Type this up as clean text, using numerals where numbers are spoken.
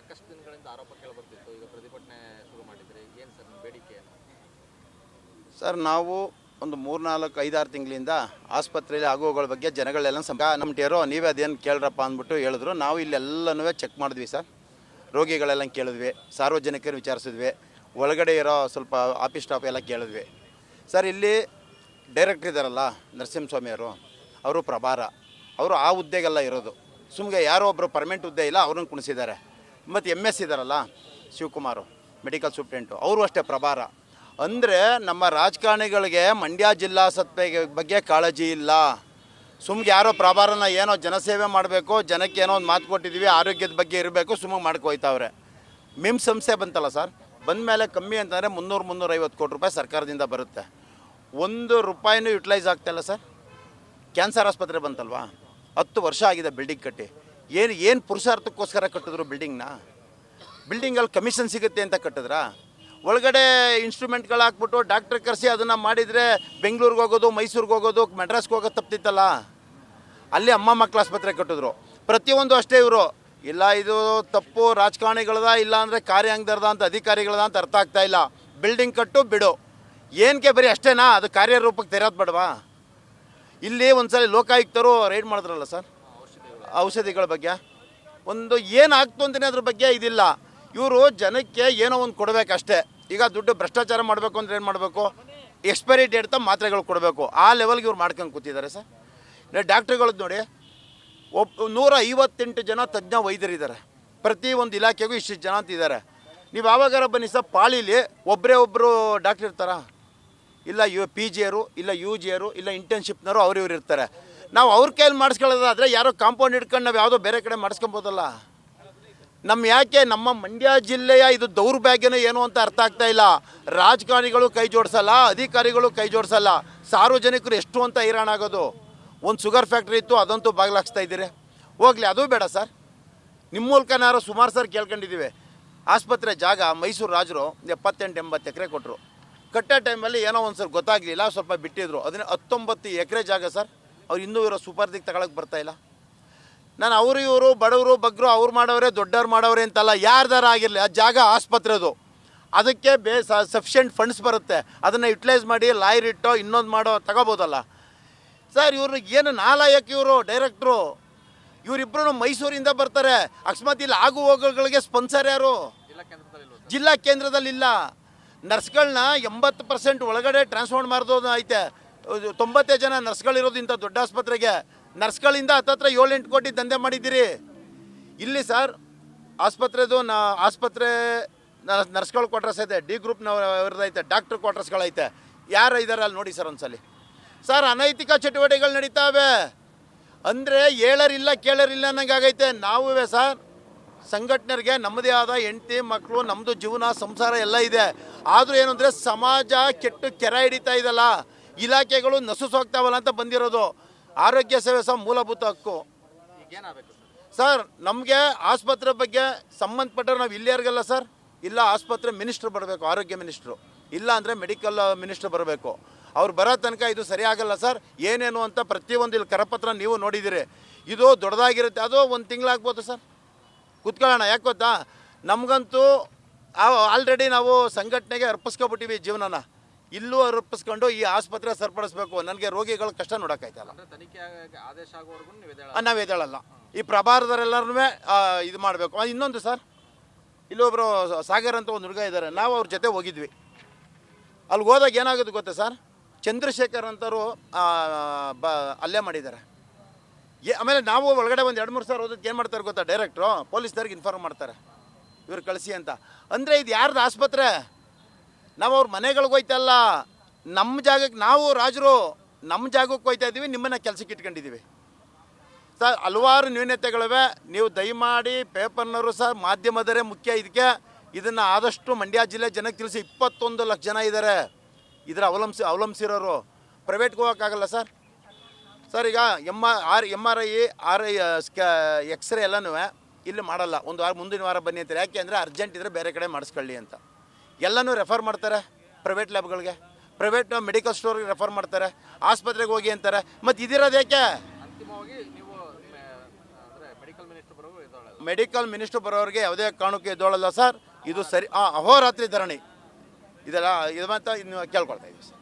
ಸಾಕಷ್ಟು ದಿನಗಳಿಂದ ಆರೋಪ ಕೇಳಿಬರ್ತಿತ್ತು. ಈಗ ಪ್ರತಿಭಟನೆ ಶುರು ಮಾಡಿದ್ರಿ, ಏನು ಸರ್ ನಿಮ್ಮ ಬೇಡಿಕೆ ಏನು? ಸರ್, ನಾವು ಒಂದು 3-4-5-6 ತಿಂಗಳಿಂದ ಆಸ್ಪತ್ರೆಯಲ್ಲಿ ಆಗುವಗಳ ಬಗ್ಗೆ ಜನಗಳೆಲ್ಲ ನಮ್ಮ ಟೇರೋ ನೀವೇ ಅದೇನು ಕೇಳ್ರಪ್ಪ ಅಂದ್ಬಿಟ್ಟು ಹೇಳಿದ್ರು. ನಾವು ಇಲ್ಲೆಲ್ಲನೂ ಚೆಕ್ ಮಾಡಿದ್ವಿ ಸರ್. ರೋಗಿಗಳೆಲ್ಲ ಕೇಳಿದ್ವಿ, ಸಾರ್ವಜನಿಕರು ವಿಚಾರಿಸಿದ್ವಿ, ಒಳಗಡೆ ಇರೋ ಸ್ವಲ್ಪ ಆಫೀಸ್ ಸ್ಟಾಫ್ ಎಲ್ಲ ಕೇಳಿದ್ವಿ ಸರ್. ಇಲ್ಲಿ ಡೈರೆಕ್ಟ್ರ್ ಇದ್ದಾರಲ್ಲ ನರಸಿಂಹಸ್ವಾಮಿಯವರು, ಅವರು ಪ್ರಭಾರ, ಅವರು ಆ ಹುದ್ದೆಗೆಲ್ಲ ಇರೋದು. ಸುಮ್ಮನೆ ಯಾರೋ ಒಬ್ಬರು ಪರ್ಮನೆಂಟ್ ಹುದ್ದೆ ಇಲ್ಲ, ಅವ್ರನ್ನ ಕುಣಿಸಿದ್ದಾರೆ. ಮತ್ತು MS ಇದ್ದಾರಲ್ಲ ಶಿವಕುಮಾರು, ಮೆಡಿಕಲ್ ಸೂಪ್ರೆಂಟು, ಅವರು ಅಷ್ಟೇ ಪ್ರಭಾರ. ಅಂದರೆ ನಮ್ಮ ರಾಜಕಾರಣಿಗಳಿಗೆ ಮಂಡ್ಯ ಜಿಲ್ಲಾ ಆಸ್ಪತ್ರೆ ಬಗ್ಗೆ ಕಾಳಜಿ ಇಲ್ಲ. ಸುಮ್ಗೆ ಯಾರೋ ಪ್ರಭಾರನ ಏನೋ ಜನಸೇವೆ ಮಾಡಬೇಕು, ಜನಕ್ಕೆ ಏನೋ ಒಂದು ಮಾತು ಕೊಟ್ಟಿದ್ದೀವಿ, ಆರೋಗ್ಯದ ಬಗ್ಗೆ ಇರಬೇಕು, ಸುಮ್ಮನೆ ಮಾಡ್ಕೊಯ್ತಾವ್ರೆ. ಮಿಮ್ಸ್ ಸಂಸ್ಥೆ ಬಂತಲ್ಲ ಸರ್, ಬಂದ ಮೇಲೆ ಕಮ್ಮಿ ಅಂತಂದರೆ 300-350 ಕೋಟಿ ರೂಪಾಯಿ ಸರ್ಕಾರದಿಂದ ಬರುತ್ತೆ. 1 ರೂಪಾಯಿನೂ ಯುಟಿಲೈಸ್ ಆಗ್ತಾಯಿಲ್ಲ ಸರ್. ಕ್ಯಾನ್ಸರ್ ಆಸ್ಪತ್ರೆ ಬಂತಲ್ವಾ, 10 ವರ್ಷ ಆಗಿದೆ ಬಿಲ್ಡಿಂಗ್ ಕಟ್ಟಿ. ಏನು ಪುರುಷಾರ್ಥಕ್ಕೋಸ್ಕರ ಕಟ್ಟಿದ್ರು ಬಿಲ್ಡಿಂಗಲ್ಲಿ ಕಮಿಷನ್ ಸಿಗುತ್ತೆ ಅಂತ ಕಟ್ಟಿದ್ರಾ? ಒಳಗಡೆ ಇನ್ಸ್ಟ್ರೂಮೆಂಟ್ಗಳು ಹಾಕ್ಬಿಟ್ಟು ಡಾಕ್ಟ್ರ್ ಕರೆಸಿ ಅದನ್ನು ಮಾಡಿದರೆ ಬೆಂಗಳೂರಿಗೆ ಹೋಗೋದು, ಮೈಸೂರಿಗೆ ಹೋಗೋದು, ಮೆಡ್ರಾಸ್ಗೆ ಹೋಗೋದು ತಪ್ತಿತ್ತಲ್ಲ. ಅಲ್ಲಿ ಅಮ್ಮ ಮಕ್ಕಳ ಆಸ್ಪತ್ರೆ ಕಟ್ಟಿದ್ರು. ಪ್ರತಿಯೊಂದು ಅಷ್ಟೇ ಇವರು ಇಲ್ಲ ಇದು ತಪ್ಪು ರಾಜಕಾರಣಿಗಳದ, ಇಲ್ಲ ಅಂದರೆ ಕಾರ್ಯಾಂಗದ ಅಂತ ಅಧಿಕಾರಿಗಳದ ಅಂತ ಅರ್ಥ ಆಗ್ತಾಯಿಲ್ಲ. ಬಿಲ್ಡಿಂಗ್ ಕಟ್ಟು ಬಿಡು, ಏನಕ್ಕೆ ಬರೀ ಅಷ್ಟೇನಾ? ಅದು ಕಾರ್ಯರೂಪಕ್ಕೆ ತೆರೆಯೋದು ಬೇಡವಾ? ಇಲ್ಲಿ ಒಂದ್ಸಲ ಲೋಕಾಯುಕ್ತರು ರೈಡ್ ಮಾಡಿದ್ರಲ್ಲ ಸರ್, ಔಷಧಿಗಳ ಬಗ್ಗೆ ಒಂದು ಏನಾಗ್ತು ಅಂತಲೇ ಅದ್ರ ಬಗ್ಗೆ ಇದಿಲ್ಲ. ಇವರು ಜನಕ್ಕೆ ಏನೋ ಒಂದು ಕೊಡಬೇಕಷ್ಟೇ. ಈಗ ದುಡ್ಡು ಭ್ರಷ್ಟಾಚಾರ ಮಾಡಬೇಕು ಅಂದರೆ ಏನು ಮಾಡಬೇಕು? ಎಕ್ಸ್ಪೈರಿ ಡೇಟ್ ತ ಮಾತ್ರೆಗಳು ಕೊಡಬೇಕು. ಆ ಲೆವೆಲ್ಗೆ ಇವ್ರು ಮಾಡ್ಕೊಂಡು ಕೂತಿದ್ದಾರೆ ಸರ್. ಡಾಕ್ಟ್ರುಗಳದ್ದು ನೋಡಿ, 158 ಜನ ತಜ್ಞ ವೈದ್ಯರಿದ್ದಾರೆ. ಪ್ರತಿ ಒಂದು ಇಲಾಖೆಗೂ ಇಷ್ಟು ಜನ ಅಂತಿದ್ದಾರೆ. ನೀವು ಯಾವಾಗಾರ ಬನ್ನಿ ಸರ್, ಪಾಳಿಲಿ ಒಬ್ಬರು ಡಾಕ್ಟ್ರ್ ಇರ್ತಾರಾ? ಇಲ್ಲ PGಯರು, ಇಲ್ಲ UGಯರು, ಇಲ್ಲ ಇಂಟರ್ನ್ಶಿಪ್ನವರು ಇವ್ರು ಇರ್ತಾರೆ. ನಾವು ಅವ್ರ ಕೈಯಲ್ಲಿ ಮಾಡಿಸ್ಕೊಳ್ಳೋದಾದರೆ ಯಾರೋ ಕಾಂಪೌಂಡ್ ಹಿಡ್ಕೊಂಡು ನಾವು ಯಾವುದೋ ಬೇರೆ ಕಡೆ ಮಾಡಿಸ್ಕೊಬೋದಲ್ಲ. ಯಾಕೆ ನಮ್ಮ ಮಂಡ್ಯ ಜಿಲ್ಲೆಯ ಇದು ದೌರ್ಭಾಗ್ಯನೋ ಏನೋ ಅಂತ ಅರ್ಥ ಆಗ್ತಾ ಇಲ್ಲ. ರಾಜಕಾರಣಿಗಳು ಕೈ ಜೋಡಿಸಲ್ಲ, ಅಧಿಕಾರಿಗಳು ಕೈ ಜೋಡಿಸಲ್ಲ, ಸಾರ್ವಜನಿಕರು ಎಷ್ಟು ಅಂತ ಹೈರಾಣಾಗೋದು. ಒಂದು ಶುಗರ್ ಫ್ಯಾಕ್ಟ್ರಿ ಇತ್ತು, ಅದಂತೂ ಬಾಗಿಲಾಕ್ಸ್ತಾ ಇದ್ದೀರಿ. ಹೋಗಲಿ, ಅದು ಬೇಡ ಸರ್. ನಿಮ್ಮ ಮೂಲಕನಾರು ಸುಮಾರು ಸರ್ ಕೇಳ್ಕೊಂಡಿದ್ದೀವಿ. ಆಸ್ಪತ್ರೆ ಜಾಗ ಮೈಸೂರು ರಾಜರು 78-80 ಎಕರೆ ಕೊಟ್ಟರು. ಕಟ್ಟೋ ಟೈಮಲ್ಲಿ ಏನೋ ಒಂದು ಸರ್ ಗೊತ್ತಾಗಲಿಲ್ಲ, ಸ್ವಲ್ಪ ಬಿಟ್ಟಿದ್ರು. ಅದನ್ನ 19 ಎಕರೆ ಜಾಗ ಸರ್. ಅವ್ರು ಇನ್ನೂ ಇರೋ ಸೂಪರ್ದಿಗೆ ತಗೊಳಕ್ಕೆ ಬರ್ತಾಯಿಲ್ಲ. ನಾನು ಇವರು ಬಡವರು ಬಗ್ಗರು ಅವ್ರು ಮಾಡವ್ರೆ, ದೊಡ್ಡವ್ರು ಮಾಡವ್ರೆ ಅಂತಲ್ಲ, ಯಾರ್ದಾರ ಆಗಿರಲಿ, ಆ ಜಾಗ ಆಸ್ಪತ್ರೆದು. ಅದಕ್ಕೆ ಸಫಿಷಿಯೆಂಟ್ ಫಂಡ್ಸ್ ಬರುತ್ತೆ, ಅದನ್ನು ಯುಟಿಲೈಸ್ ಮಾಡಿ ಲಾಯರ್ ಇಟ್ಟೋ ಇನ್ನೊಂದು ಮಾಡೋ ತಗೋಬೋದಲ್ಲ ಸರ್. ಇವರು ಏನು ನಾಲಾಯಕ ಇವರು ಡೈರೆಕ್ಟ್ರು. ಇವರಿಬ್ಬರು ಮೈಸೂರಿಂದ ಬರ್ತಾರೆ. ಅಕಸ್ಮಾತ್ ಇಲ್ಲಿ ಆಗು ಹೋಗೋಗಳಿಗೆ ಸ್ಪಾನ್ಸರ್ ಯಾರು? ಜಿಲ್ಲಾ ಕೇಂದ್ರದಲ್ಲಿಲ್ಲ. ನರ್ಸ್ಗಳನ್ನ 80% ಒಳಗಡೆ ಟ್ರಾನ್ಸ್ಫರ್ ಮಾಡೋದು ಐತೆ. 90 ಜನ ನರ್ಸ್ಗಳಿರೋದು ಇಂಥ ದೊಡ್ಡ ಆಸ್ಪತ್ರೆಗೆ. ನರ್ಸ್ಗಳಿಂದ ಹತ್ತತ್ರ 7-8 ಕೋಟಿ ದಂಧೆ ಮಾಡಿದ್ದೀರಿ ಇಲ್ಲಿ ಸರ್. ಆಸ್ಪತ್ರೆದು ಆಸ್ಪತ್ರೆ ನರ್ಸ್ಗಳ ಕ್ವಾರ್ಟರ್ಸ್ ಐತೆ, D ಗ್ರೂಪ್ನವ್ರದ್ದೈತೆ, ಡಾಕ್ಟ್ರ್ ಕ್ವಾರ್ಟರ್ಸ್ಗಳೈತೆ. ಯಾರು ಇದ್ದಾರೆ ಅಲ್ಲಿ ನೋಡಿ ಸರ್ ಒಂದ್ಸಲಿ. ಸರ್, ಅನೈತಿಕ ಚಟುವಟಿಕೆಗಳು ನಡೀತಾವೆ. ಅಂದರೆ ಹೇಳರಿಲ್ಲ ಕೇಳರಿಲ್ಲ ಅನ್ನಂಗೆ ಆಗೈತೆ. ನಾವೇ ಸರ್ ಸಂಘಟನೆಗೆ ನಮ್ಮದೇ ಆದ ಹೆಂಡತಿ ಮಕ್ಕಳು, ನಮ್ಮದು ಜೀವನ ಸಂಸಾರ ಎಲ್ಲ ಇದೆ. ಆದರೂ ಏನು ಅಂದರೆ ಸಮಾಜ ಕೆಟ್ಟು ಕೆರೆ ಹಿಡಿತಾ ಇದಲ್ಲ, ಇಲಾಖೆಗಳು ನಸುಸೋಗ್ತಾವಲ್ಲ ಅಂತ ಬಂದಿರೋದು. ಆರೋಗ್ಯ ಸೇವೆ ಸಹ ಮೂಲಭೂತ ಹಕ್ಕು ಸರ್. ನಮಗೆ ಆಸ್ಪತ್ರೆ ಬಗ್ಗೆ ಸಂಬಂಧಪಟ್ಟರೆ ನಾವು ಇಲ್ಲಿಯರ್ಗಲ್ಲ ಸರ್. ಇಲ್ಲ ಆಸ್ಪತ್ರೆ ಮಿನಿಸ್ಟ್ರು ಬರಬೇಕು, ಆರೋಗ್ಯ ಮಿನಿಸ್ಟ್ರು. ಇಲ್ಲ ಅಂದರೆ ಮೆಡಿಕಲ್ ಮಿನಿಸ್ಟ್ರು ಬರಬೇಕು. ಅವ್ರು ಬರೋ ತನಕ ಇದು ಸರಿ ಆಗಲ್ಲ ಸರ್. ಏನೇನು ಅಂತ ಪ್ರತಿಯೊಂದು ಇಲ್ಲಿ ಕರಪತ್ರ ನೀವು ನೋಡಿದ್ದೀರಿ. ಇದು ದೊಡ್ಡದಾಗಿರುತ್ತೆ. ಅದು 1 ತಿಂಗಳಾಗ್ಬೋದು ಸರ್. ಕೂತ್ಕೊಳ್ಳೋಣ. ಯಾಕೆ ಗೊತ್ತಾ, ನಮಗಂತೂ ಆಲ್ರೆಡಿ ನಾವು ಸಂಘಟನೆಗೆ ಅರ್ಪಿಸ್ಕೊಬಿಟ್ಟಿವಿ ಜೀವನನ. ಇಲ್ಲೂ ಅರ್ಪಿಸ್ಕೊಂಡು ಈ ಆಸ್ಪತ್ರೆ ಸರಿಪಡಿಸ್ಬೇಕು. ನನಗೆ ರೋಗಿಗಳ ಕಷ್ಟ ನೋಡೋಕ್ಕಾಯ್ತಲ್ಲ. ನಾವು ಎದ್ದೇಳಲ್ಲ. ಈ ಪ್ರಭಾರದವರೆಲ್ಲರೂ ಇದು ಮಾಡಬೇಕು. ಇನ್ನೊಂದು ಸರ್, ಇಲ್ಲೊಬ್ಬರು ಸಾಗರ್ ಅಂತ ಒಂದು ಹುಡುಗ ಇದ್ದಾರೆ. ನಾವು ಅವ್ರ ಜೊತೆ ಹೋಗಿದ್ವಿ. ಅಲ್ಲಿಗೆ ಹೋದಾಗ ಏನಾಗೋದು ಗೊತ್ತಾ ಸರ್, ಚಂದ್ರಶೇಖರ್ ಅಂತವರು ಅಲ್ಲೇ ಮಾಡಿದ್ದಾರೆ. ಆಮೇಲೆ ನಾವು ಒಳಗಡೆ ಒಂದು 2-3 ಸಾವಿರ ಹೋದಕ್ಕೆ ಏನು ಮಾಡ್ತಾರೆ ಗೊತ್ತಾ, ಡೈರೆಕ್ಟ್ರು ಪೊಲೀಸ್ನವ್ರಿಗೆ ಇನ್ಫಾರ್ಮ್ ಮಾಡ್ತಾರೆ ಇವ್ರು ಕಳಿಸಿ ಅಂತ. ಅಂದರೆ ಇದು ಯಾರ್ದು ಆಸ್ಪತ್ರೆ? ನಾವು ಅವ್ರ ಮನೆಗಳಿಗೆ ಹೋಯ್ತಲ್ಲ, ನಮ್ಮ ಜಾಗಕ್ಕೆ ನಾವು ರಾಜರು ನಮ್ಮ ಜಾಗಕ್ಕೆ ಹೋಯ್ತಾ ಇದ್ದೀವಿ, ನಿಮ್ಮನ್ನು ಕೆಲಸಕ್ಕೆ ಇಟ್ಕೊಂಡಿದ್ದೀವಿ ಸರ್. ಹಲವಾರು ನ್ಯೂನತೆಗಳಿವೆ. ನೀವು ದಯಮಾಡಿ ಪೇಪರ್ನವರು ಸಹ ಮಾಧ್ಯಮದರೇ ಮುಖ್ಯ ಇದಕ್ಕೆ. ಇದನ್ನು ಆದಷ್ಟು ಮಂಡ್ಯ ಜಿಲ್ಲೆ ಜನಕ್ಕೆ ತಿಳಿಸಿ. 21 ಲಕ್ಷ ಜನ ಇದ್ದಾರೆ ಇದರ ಅವಲಂಬಿಸಿರೋರು. ಪ್ರೈವೇಟ್ಗೆ ಹೋಗೋಕ್ಕಾಗಲ್ಲ ಸರ್. ಸರ್, ಈಗ MRI ಎಕ್ಸ್ರೇ ಎಲ್ಲನೂ ಇಲ್ಲಿ ಮಾಡಲ್ಲ. ಒಂದು ವಾರ ಮುಂದಿನ ವಾರ ಬನ್ನಿ ಅಂತಾರೆ. ಯಾಕೆ ಅಂದರೆ ಅರ್ಜೆಂಟ್ ಇದ್ದರೆ ಬೇರೆ ಕಡೆ ಮಾಡಿಸ್ಕೊಳ್ಳಿ ಅಂತ. ಎಲ್ಲನೂ ರೆಫರ್ ಮಾಡ್ತಾರೆ ಪ್ರೈವೇಟ್ ಲ್ಯಾಬ್ಗಳಿಗೆ, ಪ್ರೈವೇಟ್ ಮೆಡಿಕಲ್ ಸ್ಟೋರ್ಗೆ ರೆಫರ್ ಮಾಡ್ತಾರೆ, ಆಸ್ಪತ್ರೆಗೆ ಹೋಗಿ ಅಂತಾರೆ. ಮತ್ತು ಇದಿರೋದು ಯಾಕೆ? ಮೆಡಿಕಲ್ ಮಿನಿಸ್ಟ್ರು ಬರೋರಿಗೆ ಯಾವುದೇ ಕಾರಣಕ್ಕೂ ಎದ್ದೋಳಲ್ಲ ಸರ್. ಇದು ಸರಿ ಅಹೋರಾತ್ರಿ ಧರಣಿ ಇದೆಲ್ಲ ಇದು ಅಂತ ಇನ್ನು ಕೇಳ್ಕೊಳ್ತಾ ಇದ್ದೀವಿ ಸರ್.